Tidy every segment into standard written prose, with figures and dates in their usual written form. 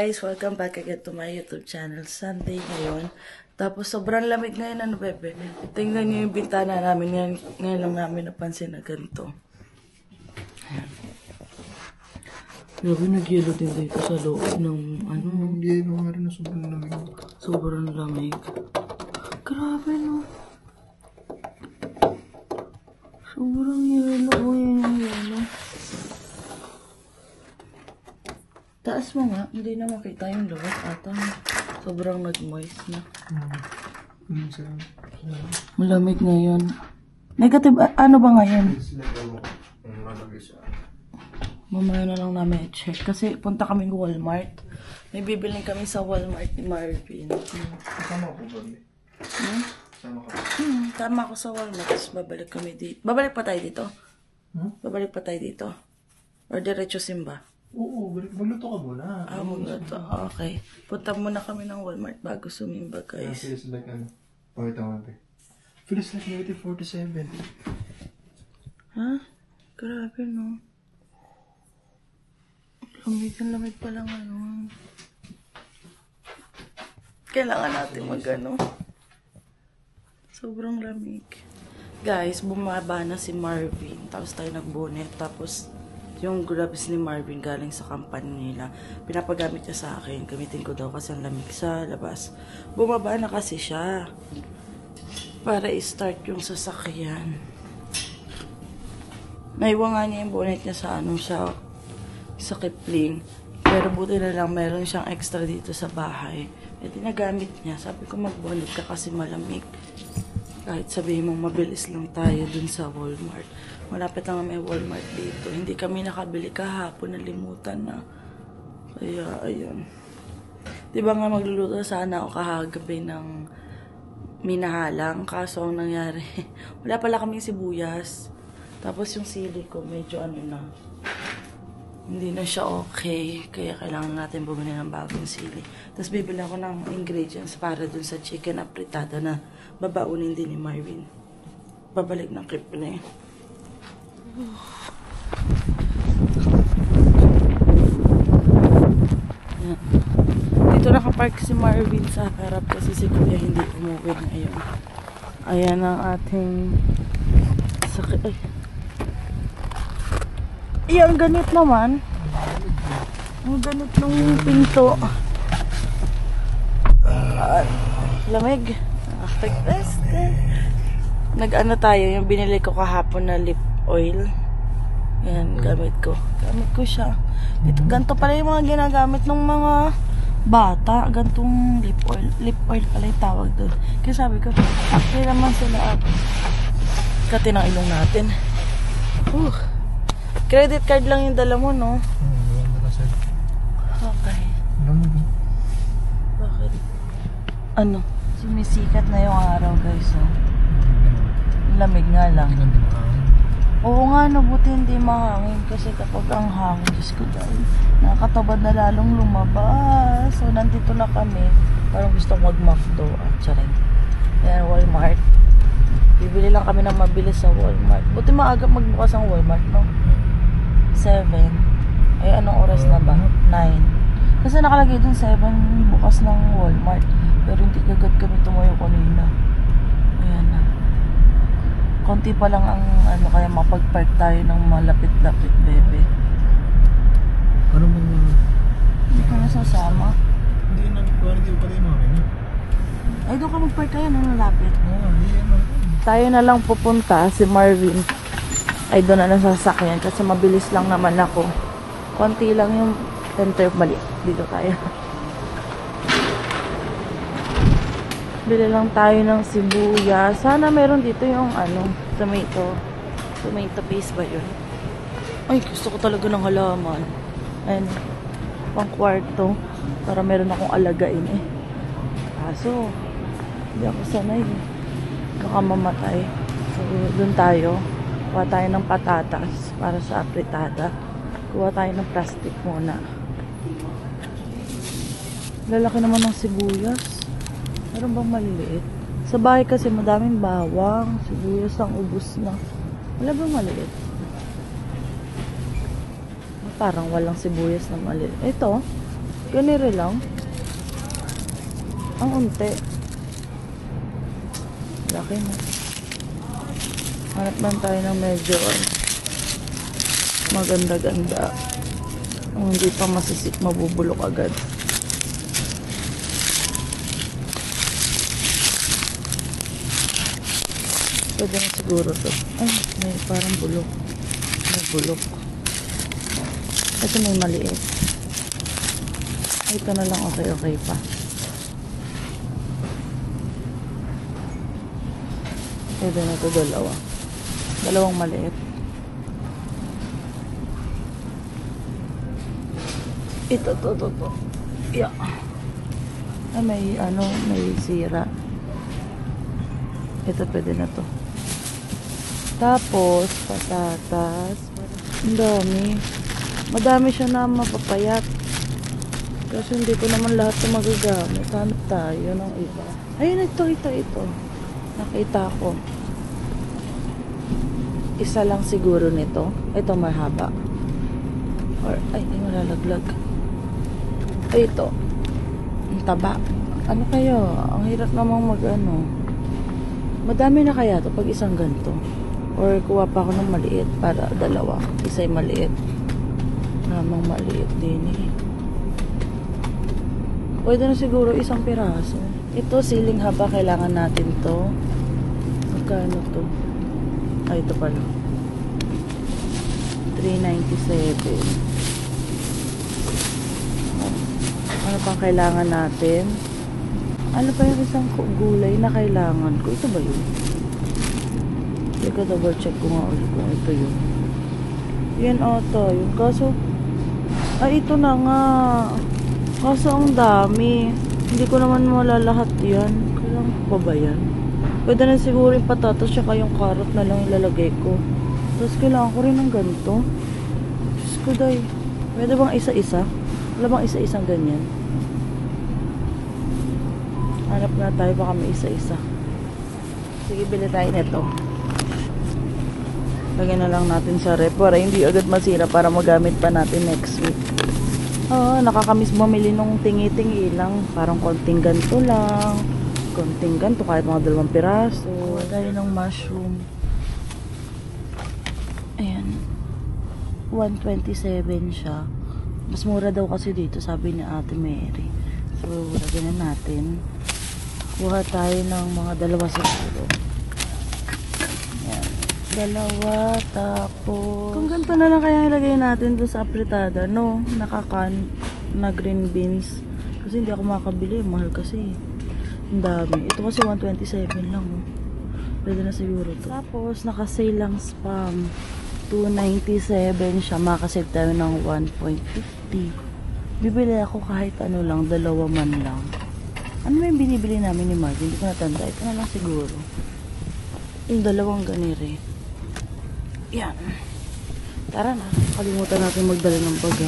guys! Welcome back again to my YouTube channel. Sunday ngayon. Tapos sobrang lamig ngayon, ano bebe? Tingnan niyo yung bintana namin. Ngayon lang namin napansin na ganito. Grabe, nag-yelo din dito sa loob ng ano. Nag-yelo nga rin na sobrang lamig. Sobrang lamig. Grabe, no? Sobrang yelo. Yung yelo. Taas mo nga, hindi na makita yung labas ata. Sobrang nag-moist na. Malamig ngayon. Negative, ano ba ngayon? Mamaya na lang namin i-check. Kasi punta kami ng Walmart. May bibilin kami sa Walmart ni Marvin. Kasama ko ba? Kasama ka? Tama ako sa Walmart. Tapos babalik kami dito. Babalik pa tayo dito? Babalik pa tayo dito? Or diretso simba? Oo, magluto ka muna. Magluto. Okay. Punta muna kami ng Walmart bago sumimba, guys. Feels like ano? Pakita mo natin. Feels like negative 47. Ha? Grabe, no? Lamig pa lang, ano. Kailangan natin mag-ano. Sobrang lamig. Guys, bumaba na si Marvin. Tapos tayo nag-bonnet. Tapos yung gloves ni Marvin galing sa company nila. Pinapagamit niya sa akin. Gamitin ko daw kasi ang lamig sa labas. Bumaba na kasi siya. Para i-start yung sasakyan. Naiwan nga niya yung bonnet niya sa ano, sa Kipling. Pero buti na lang meron siyang extra dito sa bahay. E dinagamit niya. Sabi ko mag-bonnet ka kasi malamig. Kahit sabihin mong mabilis lang tayo dun sa Walmart. Malapit lang may Walmart dito. Hindi kami nakabili kahapon, nalimutan na. Kaya, ayun. Diba nga magluluto sana ako kahagabi ng minahalang. Kaso ang nangyari, wala pala kaming sibuyas. Tapos yung sili ko, medyo ano na. Hindi na siya okay. Kaya kailangan natin bumili ng bagong sili. Tapos bibili ako ng ingredients para dun sa chicken apritada na babaunin din ni Marvin. Babalik ng Kipling. Yan. Dito nakapark si Marvin sa harap kasi si Kuya hindi umuwi ngayon. Ayan ang ating sakit. Ay. Ang ganit naman. Ang ganit ng pinto. Lamig. Nag-ano tayo, yung binili ko kahapon na lip oil. Yan, gamit ko. Gamit ko siya. Ito, ganito pala yung mga ginagamit ng mga bata. Gantong lip oil. Lip oil pala yung tawag doon. Kaya sabi ko, okay naman sila. Kati ng ilong natin. Credit card lang yung dala mo, no? Okay. Bakit? Ano? Sumisikat na yung araw, guys, oh. Lamig nga lang. Oo nga, no, buti hindi mahangin. Kasi kapag ang hangin, Diyos ko dahil nakakatabad na lalong lumabas. So, nandito na kami. Parang gusto ko mag-McDo. Charing. Ayan, Walmart. Bibili lang kami ng mabilis sa Walmart. Buti maaga magbukas ang Walmart, no? 7. Ay, anong oras na ba? 9. Kasi nakalagay dun 7 bukas ng Walmart. Pero hindi agad kami tumayo kanina. Ayan na. Konti pa lang ang ano, kaya mapag-park tayo ng malapit-lapit, bebe. Ano mo na? Hindi ka nasasama? Hindi na, parang di ko pala yung mga Ay, doon ka mag-park tayo na malapit. Oo, hindi yan. Tayo na lang pupunta, si Marvin. Ay, doon na nasasakyan kasi mabilis lang naman ako. Konti lang yung center, mali. Dito tayo. Bili lang tayo ng sibuyas. Sana meron dito yung ano, tomato. Tomato paste ba yun? Ay, gusto ko talaga ng halaman. Ayan, pang kwarto. Para meron akong alagain eh. Kaso, hindi ako sanay. Baka mamatay. So, dun tayo. Kuha tayo ng patatas para sa apritada. Kuha tayo ng plastic muna. Lalaki naman ng sibuyas. Meron bang maliliit? Sa bahay kasi madaming bawang. Sibuyas ang ubos na. Wala bang maliit? Parang walang sibuyas na maliit. Ito. Ganire lang. Ang unti. Laki na. Hanap lang tayo ng medyo maganda-ganda. Hindi pa masisip, mabubulok agad. Pwede na siguro to. Ay, may parang bulok. May bulok. Ito may maliit. Ito na lang okay pa. Pwede na to dalawa. Dalawang maliit. Ito, to. Yeah. Ay, may sira. Ito pwede na to. Tapos, patatas. Ang dami. Madami siya na mapapayat. Kasi hindi ko naman lahat ito magagamit. Hanap tayo ng iba. Ayun, ito. Nakita ko. Isa lang siguro nito. Ito mahaba. Or, ay, malalaglag. Ay, ito. Ang taba. Ano kayo? Ang hirap namang Madami na kaya to pag isang ganito. Or kuha pa ako ng maliit para dalawa. Isa'y maliit. Namang maliit din eh. Pwede na siguro isang piraso. Ito, siling haba. Kailangan natin to. Magkano to? Ay, ito pala. 397. Ano pang kailangan natin? Ano pa yung isang gulay na kailangan ko? Ito ba yun? Teka, double check ko nga ulit kung ito yun. Yan ata yun. Kaso, ay ito na nga. Kaso ang dami. Hindi ko naman malalahat yan. Kailangan ko pa ba yan? Pwede na siguro yung patatas tsaka yung carrot na lang ilalagay ko. Tapos kailangan ko rin ng ganito. Diyos ko day. Pwede bang isa-isa? Wala bang isa-isang ganyan? Hanap na tayo, baka may isa-isa. Sige, bili tayo nito. Lagyan na lang natin sa rep para hindi agad masira para magamit pa natin next week. Nakakamiss bumili nung tingi-tingi lang. Parang konting ganito lang. Konting ganito, kahit mga 2 piraso. Kuha tayo ng mushroom. Ayan. 127 siya. Mas mura daw kasi dito, sabi ni Ate Mary. So, lagyan na natin. Kuha tayo ng mga 2 siguro. Ayan. 2, tapos kung ganito na lang kaya ilagay natin doon sa apritada, no? Nakakan na green beans. Kasi hindi ako makakabili. Mahal kasi. Ang dami. Ito kasi 127 lang. Oh. Pwede na siguro to. Tapos, nakasale lang spam. 297 siya. Makasave tayo ng 1.50. Bibili ako kahit ano lang. 2 man lang. Ano may binibili namin ni Marvin? Hindi ko natanda. Ito na lang siguro. Yung 2 ganire. Yan. Tara na. Kalimutan natin magdala ng baga.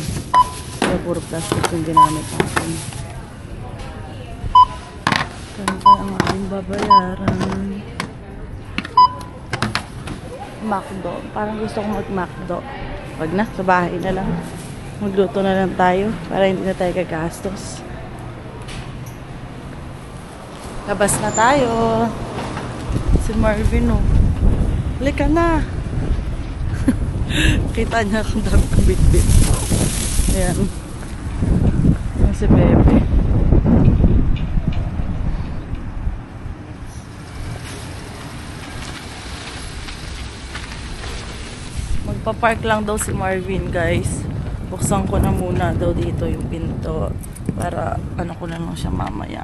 Kaya puro plastic yung ginamit natin. Kanta ang ating babayaran. McDo. Parang gusto ko mag-McDo. Wag na. Sa bahay na lang. Magluto na lang tayo. Para hindi na tayo gagastos. Labas na tayo. Si Marvin, oh. Halika na. Kita niya kung dami kong bit-bit. Ayan. Yung si Bebe. Magpa-park lang daw si Marvin, guys. Buksan ko na muna daw dito yung pinto. Para ano ko na lang siya mamaya.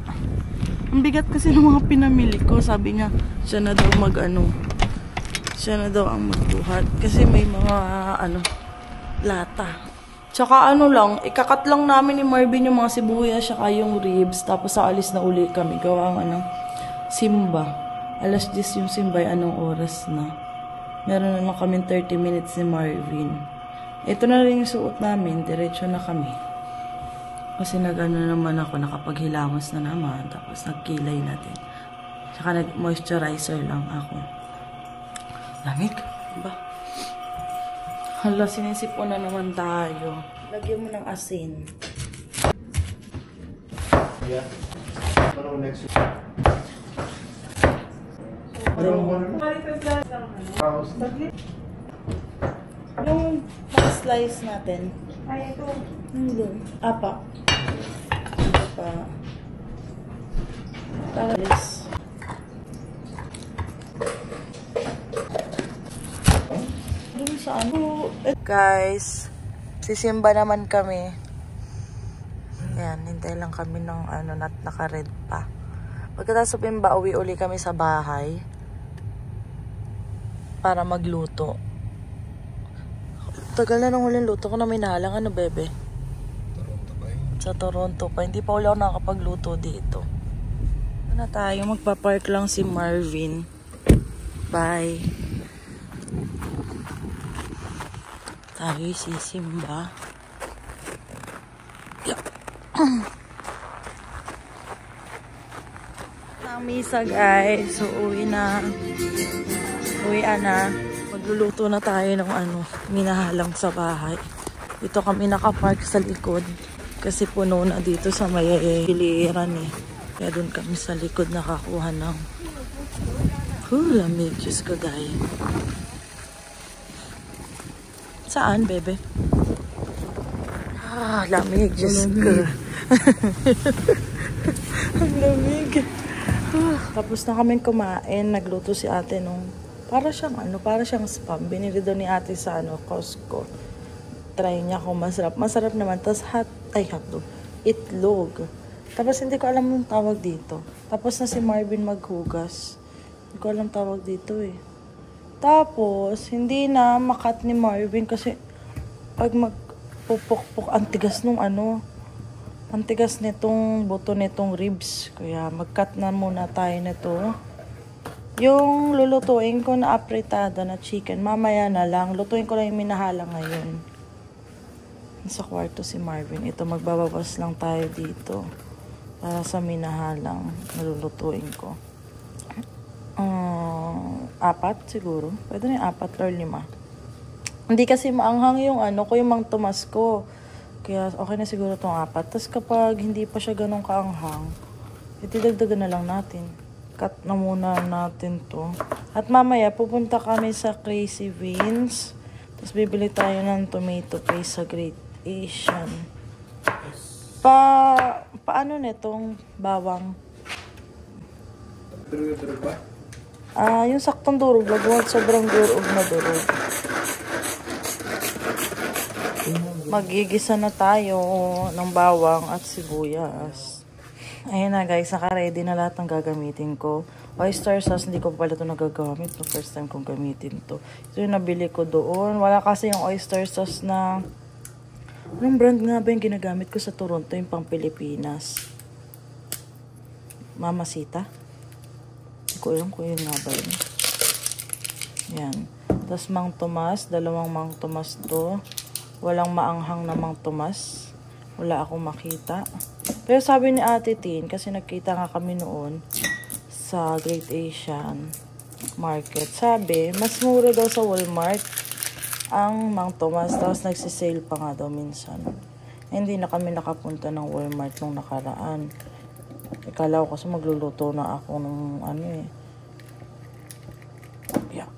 Ang bigat kasi ng mga pinamili ko. Sabi niya, siya na daw siya na daw ang magbuhat. Kasi may mga, lata. Tsaka lang, ikakat lang namin ni Marvin yung mga sibuyas, saka yung ribs. Tapos aalis na uli kami. Gawa simba. 10:00 yung simba, anong oras na. Meron na lang kami 30 minutes ni Marvin. Ito na rin yung suot namin. Diretso na kami. Kasi naman ako, nakapaghilamas na naman. Tapos nagkilay natin. Saka nag-moisturizer lang ako. Lamig? Ba? Hala, sinisipon na naman tayo. Lagyan mo ng asin. Yeah. Parang next week. Parang house. Yung slice natin. Ay, ito. Hindi. Apa. Ito pa. Talis. Doon sa ano. Guys, sisimba naman kami. Ayan, hintay lang kami ng ano, naka-red pa. Pagkatapos sumimba, uwi uli kami sa bahay para magluto. Tagal na nung huling luto ko na may nahalang. Ano, bebe? Toronto pa Sa Toronto pa. Hindi pa uli ako nakakapagluto dito. Ano na tayo? Magpa-park lang si Marvin. Bye. Tayo sisimba. Yeah. Namisa guys. So, uwi na. Uwian na. Magluluto na tayo ng ano, minahalang sa bahay. Dito kami nakapark sa likod. Kasi puno na dito sa may piliran eh. Kaya dun kami sa likod nakakuha ng lamig. Diyos ko dahil. Saan, bebe? Lamig. Diyos ko. Ang lamig. Tapos na kami kumain. Nagluto si ate nung para siyang spam. Binili doon ni ate sa Costco. Try niya kung masarap. Masarap naman. Tapos hotdog. Itlog. Tapos hindi ko alam yung tawag dito. Tapos na si Marvin maghugas. Hindi ko alam tawag dito eh. Tapos, hindi na makat ni Marvin kasi pag magpupukpuk, antigas nitong buto nitong ribs. Kaya mag-cut na muna tayo nito. Yung lulutuin ko na apritada na chicken, mamaya na lang. Lutuin ko lang yung minahala ngayon. Sa kwarto si Marvin. Ito, magbababas lang tayo dito. Para sa minahalang nalulutuin ko. 4 siguro. Pwede na yung 4 or 5. Hindi kasi maanghang yung yung Mang Tomas ko. Kaya okay na siguro itong 4. Tapos kapag hindi pa siya ganun kaanghang, itidagdagan na lang natin. Cut na muna natin to. At mamaya, pupunta kami sa Crazy Beans. Tapos bibili tayo ng tomato paste sa Great Asian. Paano nitong bawang? Durug ba? Yung saktong durog. Huwag sobrang durog na durog. Magigisa na tayo ng bawang at sibuyas. Ayun na guys, naka-ready na lahat ng gagamitin ko. Oyster sauce, hindi ko pala ito nagagamit. No, first time kong gamitin to. Ito yung nabili ko doon. Wala kasi yung oyster sauce na... Anong brand nga ba yung ginagamit ko sa Toronto? Yung pang Pilipinas. Mamacita? Hindi ko alam kung yun nga ba yun. Yan. Tapos Mang Tomas. 2 Mang Tomas to. Walang maanghang na Mang Tomas. Wala akong makita. Pero sabi ni Ate Tin, kasi nagkita nga kami noon sa Great Asian Market. Sabi, mas mura daw sa Walmart ang Mang Tomas. Tapos nagsisale pa nga daw minsan. Hindi na kami nakapunta ng Walmart nung nakaraan. Ikala ko kasi magluluto na ako ng Yeah.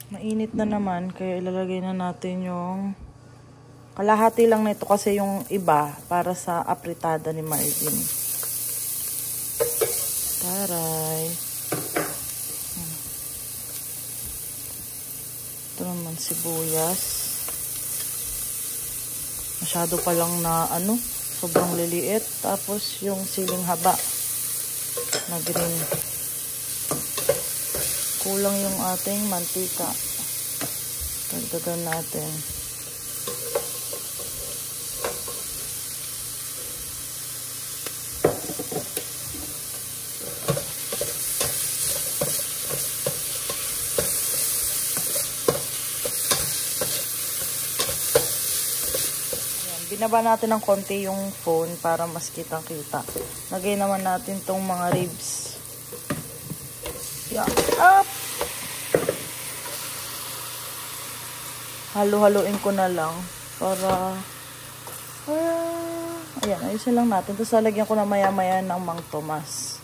Mainit na naman, kaya ilalagay na natin yung kalahati lang nito kasi yung iba para sa apritada ni Marvin. Taray. Ito naman sibuyas. Masyado pa lang na sobrang liliit. Tapos yung siling haba na green. Kulang yung ating mantika. Dagdagan natin. Binaba natin ng konti yung phone para mas kitang-kita. Lagay naman natin tong mga ribs. Yeah. Up! Halo-haloin ko na lang para Ayan, ayusin lang natin. Tapos lalagyan ko na maya-maya ng Mang Tomas.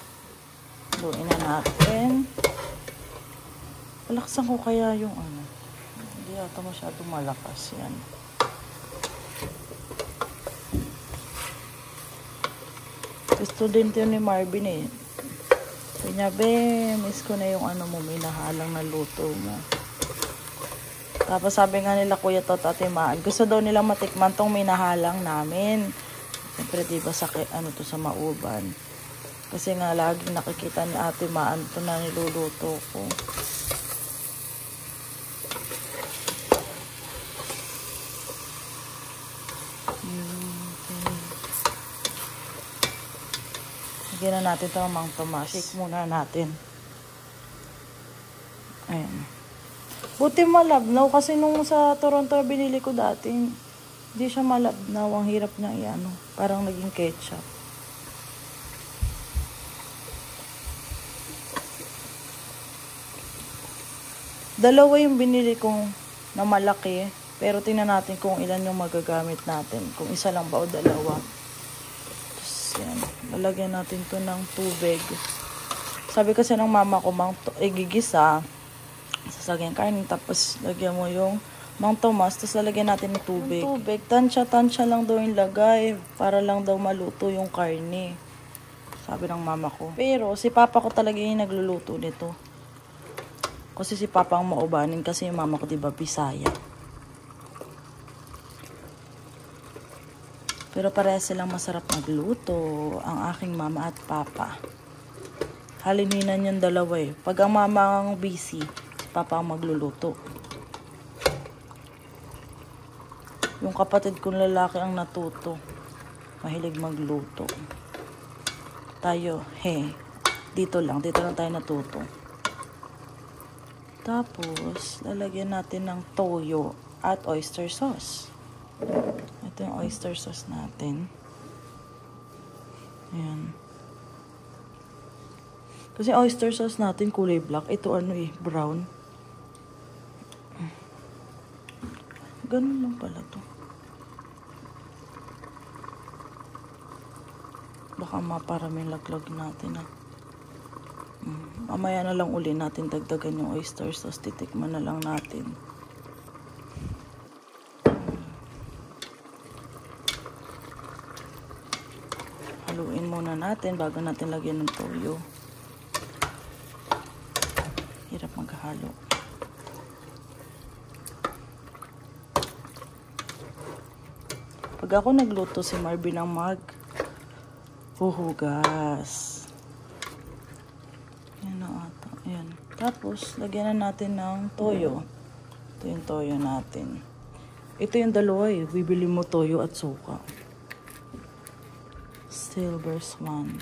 Luin na natin. Palaksan ko kaya yung ano. Hindi ata masyado malakas yan. Gusto din ito ni Marvin eh. Sabi niya, miss ko na yung ano mo, minahalang na luto mo. Tapos sabi nga nila Kuya Tot at Maan, gusto daw nilang matikman tong minahalang namin. Siyempre diba sa ano to sa Mauban. Kasi nga laging nakikita ni Ate Maan ito na niluluto ko. Lagyan na natin ito ng Mang Tomas. Shake muna natin. Ayan. Buti malabnaw kasi nung sa Toronto binili ko dati, hindi siya malabnaw. Ang hirap niya iano. Parang naging ketchup. Dalawa yung binili kong na malaki. Pero tingnan natin kung ilan yung magagamit natin. Kung isa lang ba o dalawa. Yan. Lalagyan natin to ng tubig. Sabi kasi ng mama ko, gigisa. Sasagyan kanin. Tapos, lagyan mo yung Mang Tomas. Tapos, lalagyan natin ng tubig. Tansya lang daw yung lagay. Para lang daw maluto yung karne. Sabi ng mama ko. Pero, si papa ko talaga yung nagluluto nito. Kasi si papa ang maubanin. Kasi yung mama ko, diba, Bisaya. Pero parehas silang masarap magluto, ang aking mama at papa. Halininan yung dalawa eh. Pag ang mama ang busy, si papa ang magluluto. Yung kapatid kong lalaki ang natuto. Mahilig magluto. Tayo, dito lang tayo natuto. Tapos, lalagyan natin ng toyo at oyster sauce. Ito yung oyster sauce natin. Ayan. Kasi oyster sauce natin kulay black. Ito ano brown. Ganun lang pala to. Baka maparaming laglag natin Mamaya na lang uli natin dagdagan yung oyster sauce. Titikman na lang natin. Haluin muna natin bago natin lagyan ng toyo. Hirap maghalo. Pag ako nagluto, si Marvin ang huhugas. Yan na ata. Ayan. Tapos, lagyan na natin ng toyo. Ito yung toyo natin. Ito yung dalawa Bibili mo toyo at suka. Silver Swan.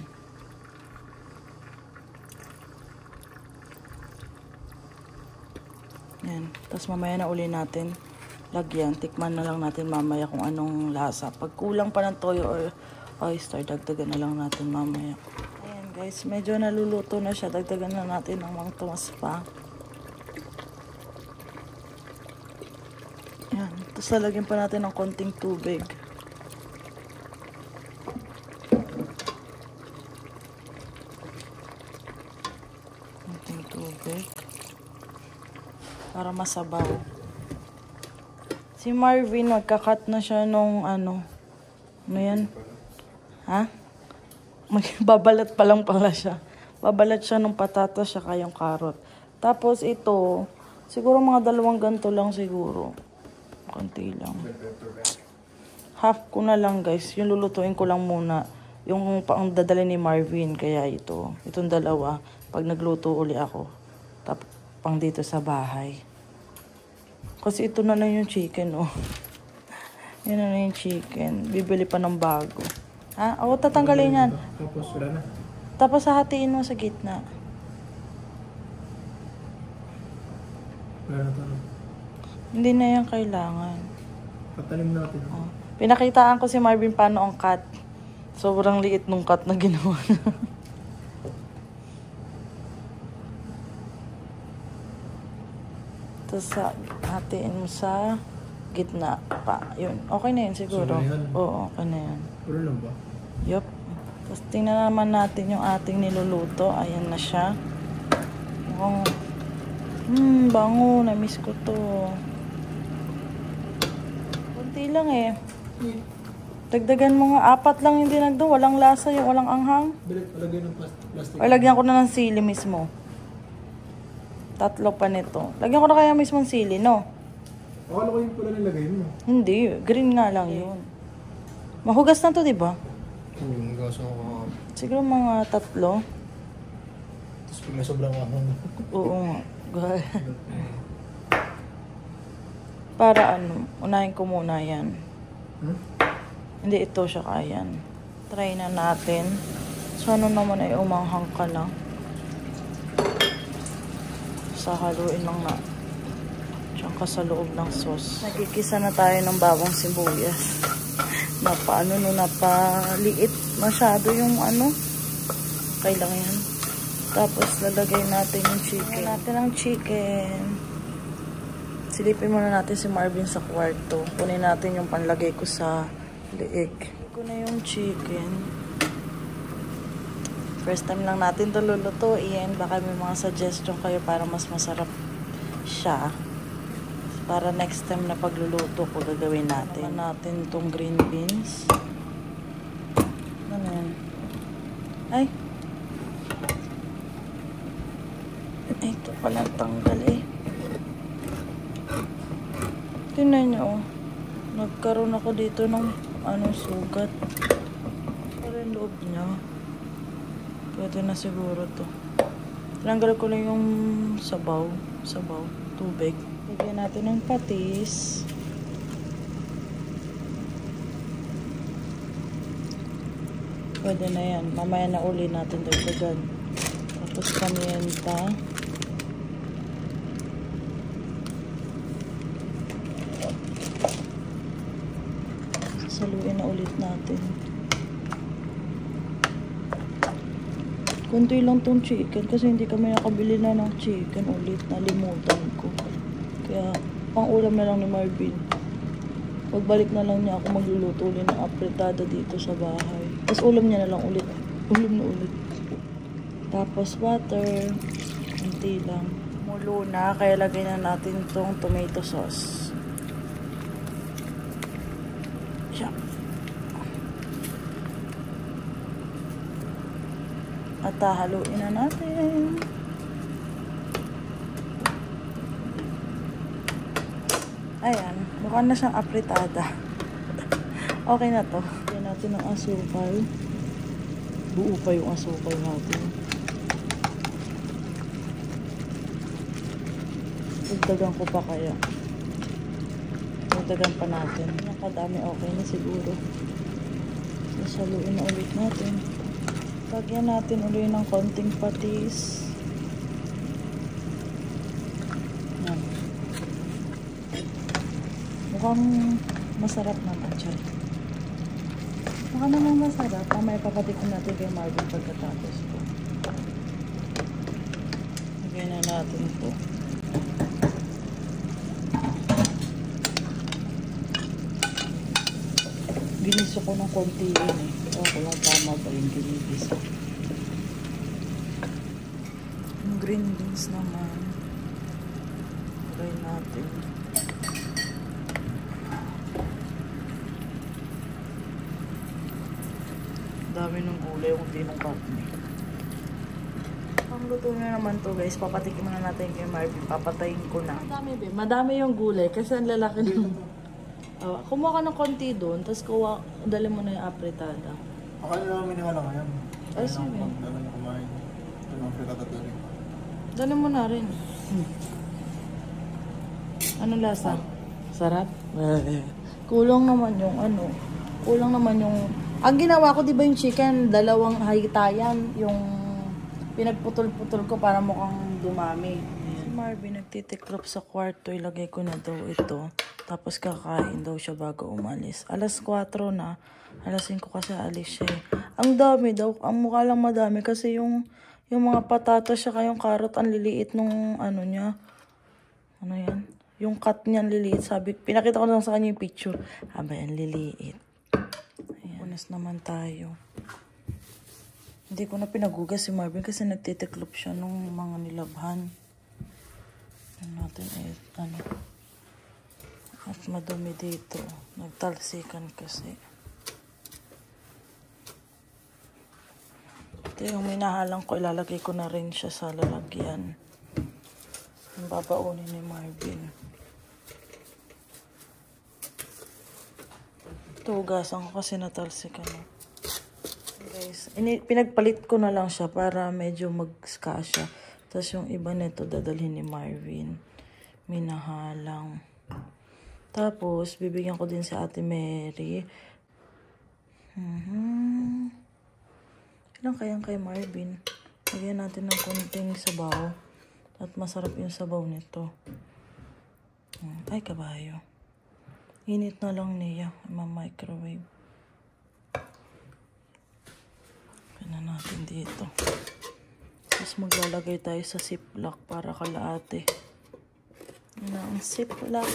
Yan. Tapos mamaya na uli natin lagyan. Tikman na lang natin mamaya kung anong lasa. Pag kulang pa ng toyo or oyster, dagdagan na lang natin mamaya. Ayan guys, medyo naluluto na siya. Dagdagan na natin ng Mang Tomas pa. Yan. Tapos lalagyan pa natin ng konting tubig. Para masabaw. Si Marvin, magkakat na siya nung ano yan? Ha? Babalat pa lang pala siya. Babalat siya nung patatas siya kayong carrot. Tapos ito, siguro mga 2 ganto lang siguro. Konti lang. Half ko na lang guys. Yung lulutuin ko lang muna. Yung pang dadali ni Marvin. Kaya itong 2. Pag nagluto uli ako. Tapos pang dito sa bahay. Kasi ito na lang yung chicken, Yan na yung chicken. Bibili pa ng bago. Ha? Tatanggalin yan. Tapos wala na. Tapos hahatiin mo sa gitna. Wala na to. Hindi na yan kailangan. Patalim natin. Pinakitaan ko si Marvin paano ang cut. Sobrang liit nung cut na ginawa na. Tapos hatiin mo sa gitna pa. Yun, okay na yun siguro. So, yan. Oo, okay na yan. Puro lang ba? Yup. Tapos tingnan naman natin yung ating niluluto. Ayan na siya. Mukhang, bango. Na-miss ko to. Kunti lang eh. Dagdagan mo nga. 4 lang yung dinagdo. Walang lasa yung walang anghang. Bilit, palagay ng plastic. Or lagyan ko na ng sili mismo. 3 pa nito. Lagyan ko na kaya mismo ng sili, no? Akala ko yung pula nilagay mo. Hindi. Green nga lang yun. Mahugas na to, di ba? Gaso ko. Siguro mga 3. Tapos pag may sobrang ahong. Oo nga. Para ano, unahin ko muna yan. Hindi ito siya kayan. Try na natin. So ano naman ay umanghang ka na. Sa haluin lang na. Tsaka sa loob ng sauce. Nagkikisa na tayo ng bawang sibuyas. Napaliit masyado yung ano. Kailangan yan. Tapos lalagay natin yung chicken. Natin ang chicken. Silipin muna natin si Marvin sa kwarto. Kunin natin yung panlagay ko sa liig. Ko na yung chicken. First time lang natin ito lulutuin. Baka may mga suggestion kayo para mas masarap siya. Para next time na pagluluto ko gagawin natin. Natin itong green beans. Ano yan? Ay! Ito pala tanggal eh. Tingnan nyo oh. Nagkaroon ako dito ng sugat. Pero yung loob niya. Pwede na siguro to. Tinanggal ko lang yung sabaw, tubig. Lagyan natin ng patis. Pwede na yan. Mamaya na uli natin dagdagan. Tapos pamienta. Saluin na ulit natin. Kunti lang tong chicken kasi hindi kami nakabili na ng chicken ulit. Nalimutan ko. Kaya pang ulam na lang ni Marvin. Pagbalik na lang niya ako magluluto ulit ng apretada dito sa bahay. Tapos ulam niya na lang ulit. Ulam na ulit. Tapos water. Kunti lang. Mulo na kaya lagay na natin tong tomato sauce. Siya. At haluin na natin. Ayan. Mukha na siyang apretada. Okay na to. Lagyan natin ng asukal. Buo pa yung asukal natin. Dagdagan ko pa kaya. Dagdagan pa natin. Nakadami okay na siguro. Sasaluin na ulit natin. Lagyan natin ulit ng konting patis. Yan. Mukhang masarap naman siya. Mukhang naman masarap. Mamaya papatikin natin kay Marvin pagkatapos ko. Lagyan na natin ito. Giniso ko ng konti yun eh. Ewan ko lang tama ba yung ginigisa. Yung green beans naman. Try natin. Dami ng gulay yung hindi ng karne. Ang luto na naman to guys. Papatikin na natin kay Marvin. Papatayin ko na. Madami yung gulay kasi ang lalaki ng... kumuha ka ng konti doon, tapos dali mo na yung apretada. Akala naman miniwala ka yan. Ay, sige. Dala niya kumain. Ito ang fritada rin. Dali mo na rin. Anong lasa? Sarap? Kulang naman yung kulang naman yung... Ang ginawa ko, di ba yung chicken, 2 haytayan, yung pinagputol-putol ko para mukhang dumami. Si Marvin nagtitiklop sa kwarto, ilagay ko na daw ito. Tapos kakain daw siya bago umalis. Alas 4 na. Alas 5 kasi alis siya eh. Ang dami daw. Ang mukha lang madami kasi yung mga patatas siya yung carrot ang liliit nung niya. Ano yan? Yung cut niyan liliit. Sabi, pinakita ko lang sa kanya yung picture. Aba yan, liliit. Ayan. Unas naman tayo. Hindi ko na pinagugas si Marvin kasi nagtitiklop siya nung mga nilabhan. Yan natin ano. At madumi dito. Nagtalsikan kasi. Ito yung minahalang ko. Ilalagay ko na rin siya sa lalagyan. Ang babaunin ni Marvin. Tugasan ko kasi natalsikan. Guys, pinagpalit ko na lang siya para medyo mag-ska siya. Tapos yung iba nito dadalhin ni Marvin. Minahalang. Tapos, bibigyan ko din si Ate Mary. Ilang kayang kay Marvin? Lagyan natin ng konting sabaw. At masarap yung sabaw nito. Ay, kabayo. Init na lang niya. Ma-microwave. Kaya natin dito. Tapos maglalagay tayo sa ziplock para kalaate. Yan ang ziplock.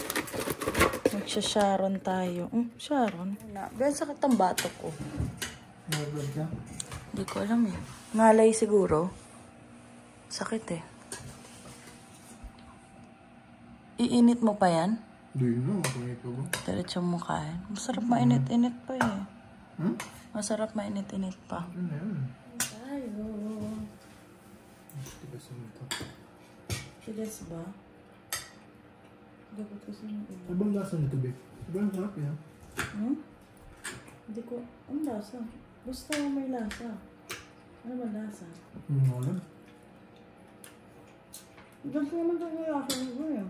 Magsha-sharon tayo. Sharon? Ganyan sakit ang batok ko. Hindi ko alam eh. Ngalay siguro. Sakit eh. Iinit mo pa yan? Hindi na, okay ito ba? Diretso mo kain. Masarap mainit-init pa eh. Masarap mainit-init pa. Ano na yan? Tayo. Tigas mo ito. Tigas ba? Dapat kasi yung iba. Ano bang lasa nito, babe? Diba ang sarap yan? Hindi ko... Ang lasa? Basta may lasa. Ano ba lasa? Wala. Basta naman ito yung lasa mo eh.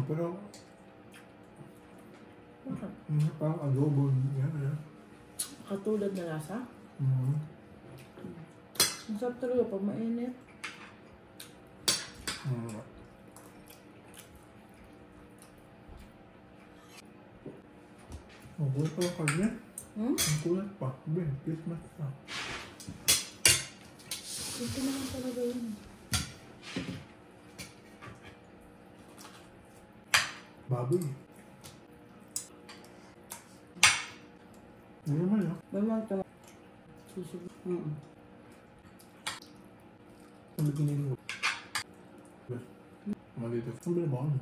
Pero... Bakit? Parang adobo. Yan. Katulad na lasa? Ang sarap talaga pag mainit. Ang kulat pa yung kanya. Ang kulat pa. Christmas pa. Ito naman talaga yun. Baboy. Ano naman yun? Mamang tama. Susunod. Ang biginin mo. Malito. Ang binabawan mo.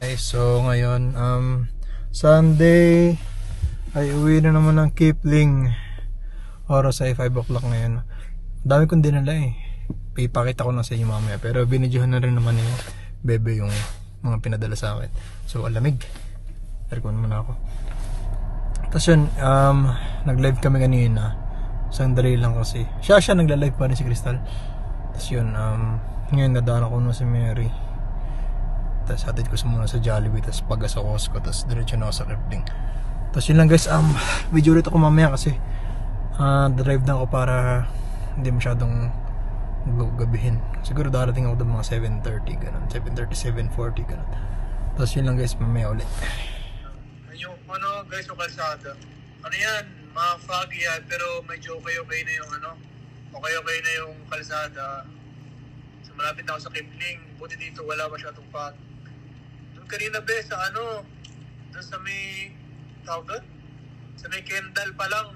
Okay, so ngayon, Sunday, ay uwi na naman ng Kipling. Oras ay 5 o'clock ngayon. Dami kong dinala eh. Ipakita ko na sa inyo mamaya. Pero binidyohan na rin naman ni Bebe yung mga pinadala sa akin. So, alamig. Aircon muna ako. Tapos yun, nag-live kami kanina. Sandali lang kasi. Siya nagla-live pa rin si Crystal. Tapos yun, ngayon nadaan ako na si Mary. Tapos hatid ko muna sa Jollibee. Tapos pagas sa Costco. Tapos diretso na ako sa Kipling. Tapos yun lang guys, video ulit ako mamaya kasi drive na ako para hindi masyadong gabihin. Siguro darating ako doon mga 7:30 ganun. 7:30, 7:40 ganun. Tapos yun lang guys, mamaya ulit. Yung ano guys, yung kalsada. Ano yan, mga foggy yan, pero medyo okay na yung ano. Okay na yung kalsada. So malapit na ako sa Kipling. Buti dito wala masyadong fog. Doon kanina be sa ano, doon sa may tawag doon? Sa may Kendall pa lang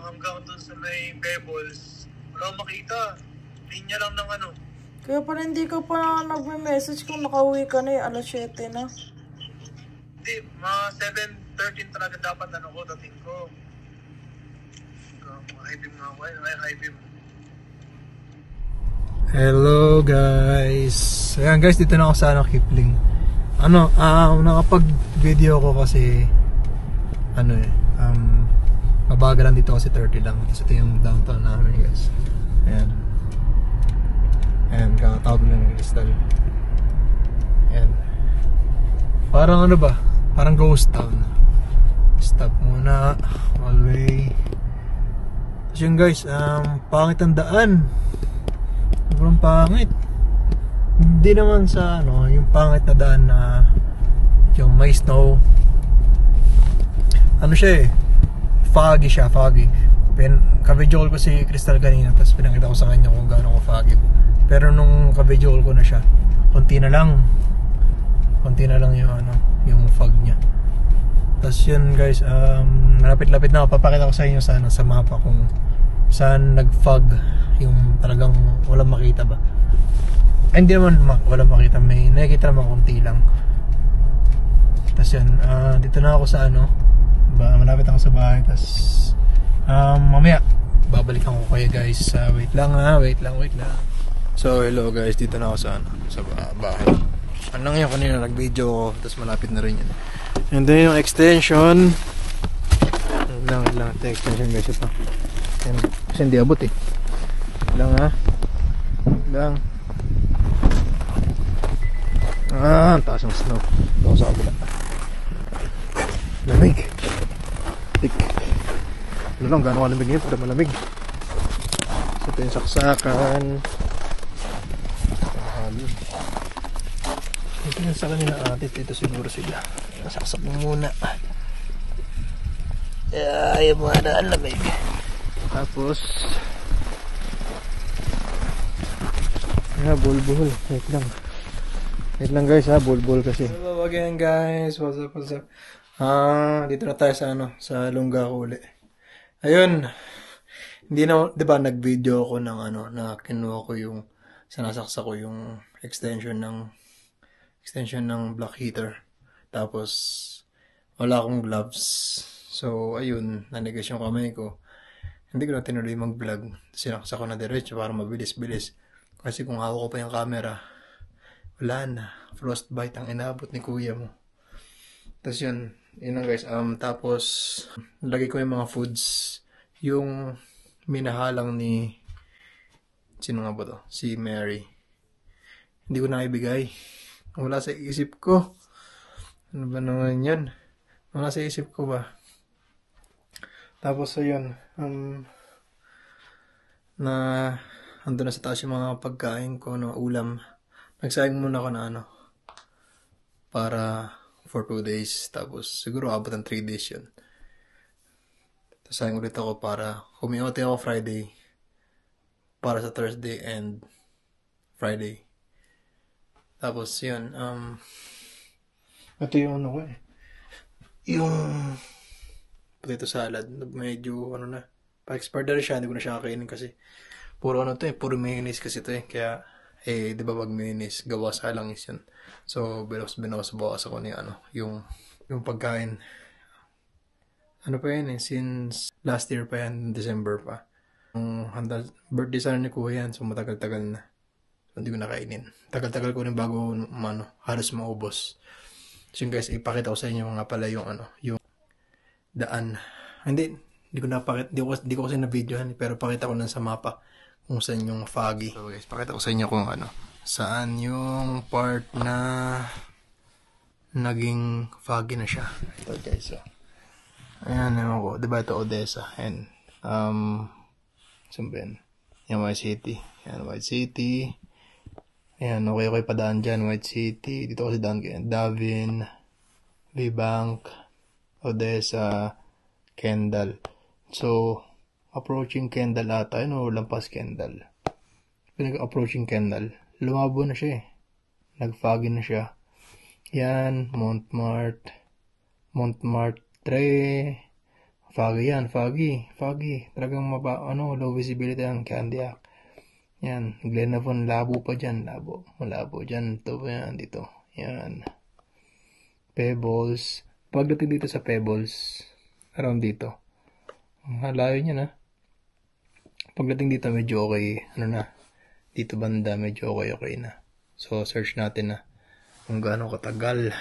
hanggang doon sa may Pebbles. Wala akong makita. Linya lang ng ano. Kaya pala hindi ka pa nag-message kung nakauwi ka na eh. Alas 7 na. Hindi, mga 7:13 talaga dapat ano ko, dating ko. High-beam nga ako. High-beam. Hello guys. Ayan guys, dito na ako sa Kipling. Nakapag-video ko kasi mabagal lang dito kasi 30 lang. Tapos ito yung downtown namin guys. Ayan, kakatawag lang ng Crystal. Ayan. Parang ano ba? Parang ghost town. Stop muna. All way. Tapos yun guys, pangit ang daan. Sobrang pangit. Hindi naman sa yung pangit na daan na yung may snow. Ano siya eh, foggy. Ka-video call ko si Crystal kanina, tapos pinakita ko sa kanya kung gaano ko foggy. Pero nung ka-video call ko na siya, konti na lang yung fog niya. Tapos yun guys, malapit-lapit na ako. Papakita ko sa inyo sa mapa kung saan nag-fog, yung talagang walang makita ba. Ay, hindi naman walang makita, may nakikita naman konti lang. Tapos yun, dito na ako sa malapit ako sa bahay. Tapos mamaya babalikan ko kayo guys. Wait lang. So hello guys, dito na ako sa bahay. Anong yun, kanina nag-video ko, tapos malapit na rin yun. And then yung extension, wait lang, ito yung extension guys, ito. Ayan, kasi hindi abot eh. Ang taas ng snow. Ito ako sa kabila. Lamig. Tik. Ano lang, gano'n kalamig ngayon, pero malamig. So ito yung saksakan. Ito yung sa kanila atit, dito siguro sila. Nasaksak mo muna. Ayaw mo na ang lamig. Tapos bulbul. Wait lang guys, bulbul kasi. Hello again guys, what's up? Dito na tayo sa Lungga Huli. Ayun, hindi na, di ba nag-video ako ng na kinuha ko yung, sinasaksak ko yung extension ng block heater. Tapos, wala akong gloves. So, ayun, nanigas yung kamay ko. Hindi ko na tinuloy mag-vlog. Sinaksak ko na diretso para mabilis-bilis. Kasi kung hawak ko pa yung camera, wala na. Frostbite ang inabot ni kuya mo. Tapos yun lang guys. Tapos, lagay ko yung mga foods. Yung minahalang ni, sino nga ba to? Si Mary. Hindi ko na ibigay. Wala sa isip ko. Ano ba naman yan? Wala sa isip ko ba? Tapos ayun, ando na sa taas yung mga pagkain ko, ulam. Nagsayang muna ako na para for 2 days. Tapos siguro abot ng 3 days yun. Tapos sayang ulit ako para humiote ako Friday para sa Thursday and Friday. Tapos yun, ito yung yung potato salad. Medyo pa-expired na rin siya, hindi ko na siya kakainin kasi puro puro mayonnaise kasi ito kaya di ba pag mayonnaise gawa sa langis yun. So binawas ako ni yung pagkain. Pa yan since last year pa yan, December pa. Birthday sana ni kuya yan, so matagal-tagal na. So, hindi ko nakainin. Tagal-tagal ko rin bago halos maubos. So yun guys, ipakita ko sa inyo nga pala yung yung daan. Hindi ko kasi na-videohan, pero pakita ko lang sa mapa kung saan yung foggy. So guys, pakita ko sa inyo kung saan yung part na naging foggy na siya. Ito guys, ayan, ko, diba ito Odessa, and Sumben, yan White City, ayan, okay padaan dyan, White City, dito kasi daan kayo, Davin, V-Bank, Odessa, Kendall. So, approaching Kendall ata, lampas Kendall. Pinag-approaching Kendall, lumabo na siya nag-foggy na siya. Yan, Montmartre, foggy yan, foggy. Talagang low visibility ang Candiac. Yan, Glenavon, labo pa dyan, malabo dyan, ito yan, dito, yan. Pebbles, pagdating dito sa Pebbles, around dito, layo niya pagdating dito medyo okay, dito banda medyo okay na. So, search natin kung gaano katagal.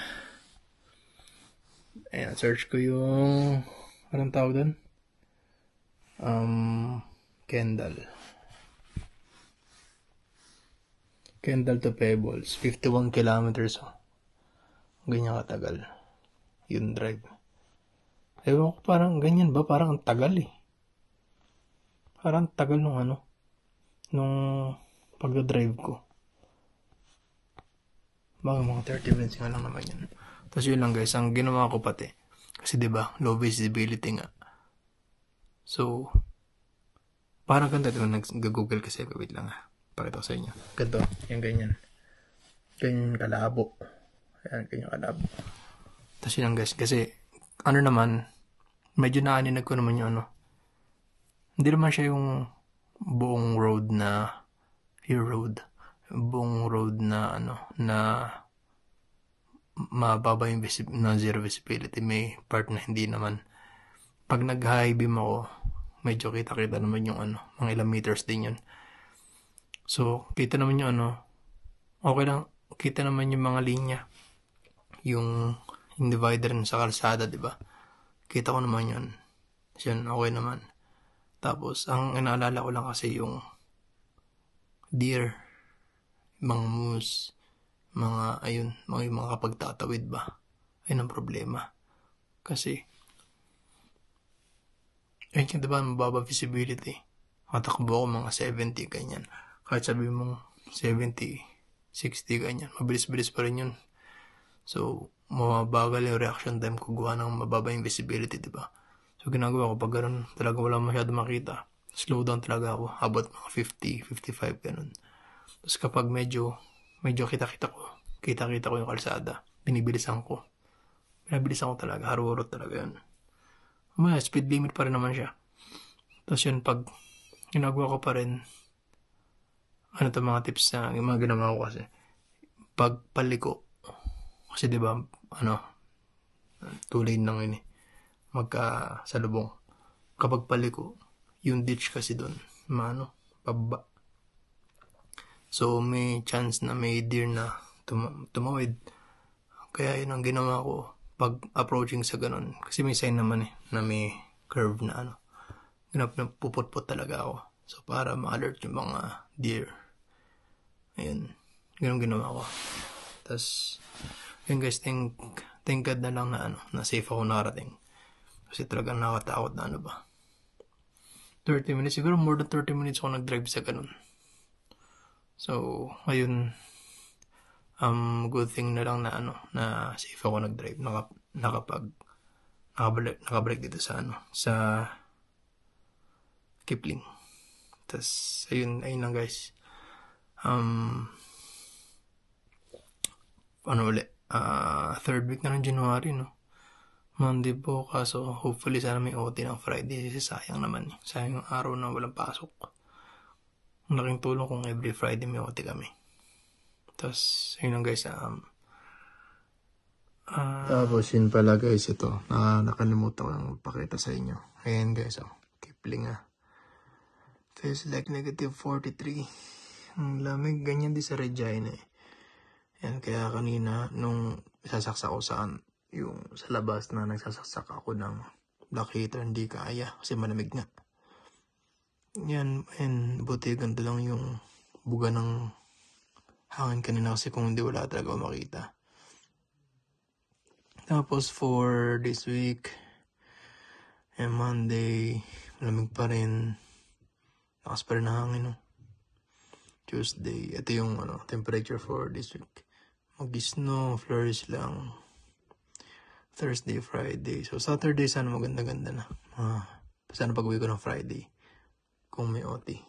Ayan, search ko yung, anong tawag doon? Kendall to Pebbles, 51 kilometers. Ganyan katagal yung drive. Ewan ko, parang ganyan ba? Parang ang tagal Parang tagal nung pagdadrive ko. Baka mga 30 minutes nga lang naman yun. Tapos yun lang guys, ang ginawa ko pati. Kasi diba, low visibility nga. So, Parang ganito, diba, nag-google kasi, wait lang pakita ko sa inyo. Ganito, yung ganyan. Ganyan kalabo. Ayan, ganyan kalabo. Tapos yun guys, kasi, ano naman, medyo naaninag ko naman yung ano, hindi naman siya yung buong road na, buong road na, ano, na, mababa yung na zero visibility. May part na hindi naman. Pag nag-high beam ako, medyo kita-kita naman yung ano, mga ilang meters din yun. So, kita naman yung ano, okay lang, kita naman yung mga linya. Yung divider sa kalsada, di ba? Kita ko naman yun. Yun, okay naman. Tapos, ang inaalala ko lang kasi yung deer, mga moose, mga, ayun, mga kapag tatawid ba? Ayun ang problema. Kasi, ayun, diba, mababa visibility. Matakbo ako mga 70, ganyan. Kahit sabi mong 70, 60, ganyan. Mabilis-bilis pa rin yun. So, mabagal yung reaction time ko gawa ng mababa yung visibility, diba? So, ginagawa ko pag gano'n, talaga wala masyado makita. Slow down talaga ako. About mga 50, 55, gano'n. Tapos kapag medyo kita-kita ko yung kalsada, binibilisan ko. Binabilisan ko talaga, harurot talaga yun. May speed limit pa rin naman siya. Tapos yun, pag ginagawa ko pa rin, ano to mga tips na yung mga ginawa ko kasi, pag paliko, kasi diba, ano, two lane lang yun magkasalubong. Kapag paliko, yung ditch kasi doon, pababa. So, may chance na may deer na tumawid. Kaya yun ang ginawa ko pag approaching sa ganun. Kasi may sign naman na may curve na ano. Puput-put talaga ako. So, para ma-alert yung mga deer. Ayun. Ganun ginawa ko. Tapos, yun guys, thank God na lang na safe ako nakarating. Kasi talagang nakatakot na 30 minutes. Siguro more than 30 minutes ako nag-drive sa ganun. So, ayun, good thing na lang na safe ako nag-drive. Nakabalik dito sa Kipling. Tas, ayun lang guys. Third week na ng January, no? Monday po, kaso hopefully sana may OT ng Friday. Kasi sayang naman. Sayang yung araw na walang pasok. Malaking tulong kung every Friday may OT kami. Tapos, ayun lang guys. Tapos yun pala guys, ito. Nakalimutan ko lang magpakita sa inyo. Ayan guys, Kipling Feels like negative 43. Ang lamig, ganyan din sa Regina Yan, kaya kanina, nung sasaksak ko sa labas na nagsasaksak ako ng black heater, hindi kaya kasi malamig nga. Yan, and buti ganito lang yung buga ng hangin kanina kasi kung hindi wala talaga makita. Tapos for this week, and Monday, malamig pa rin. Lakas pa rin ng hangin, no? Tuesday, ito yung temperature for this week. Mag-snow, flurries lang. Thursday, Friday. So, Saturday, sana maganda-ganda na. Sana pag-uwi ko ng Friday. Kung may OT.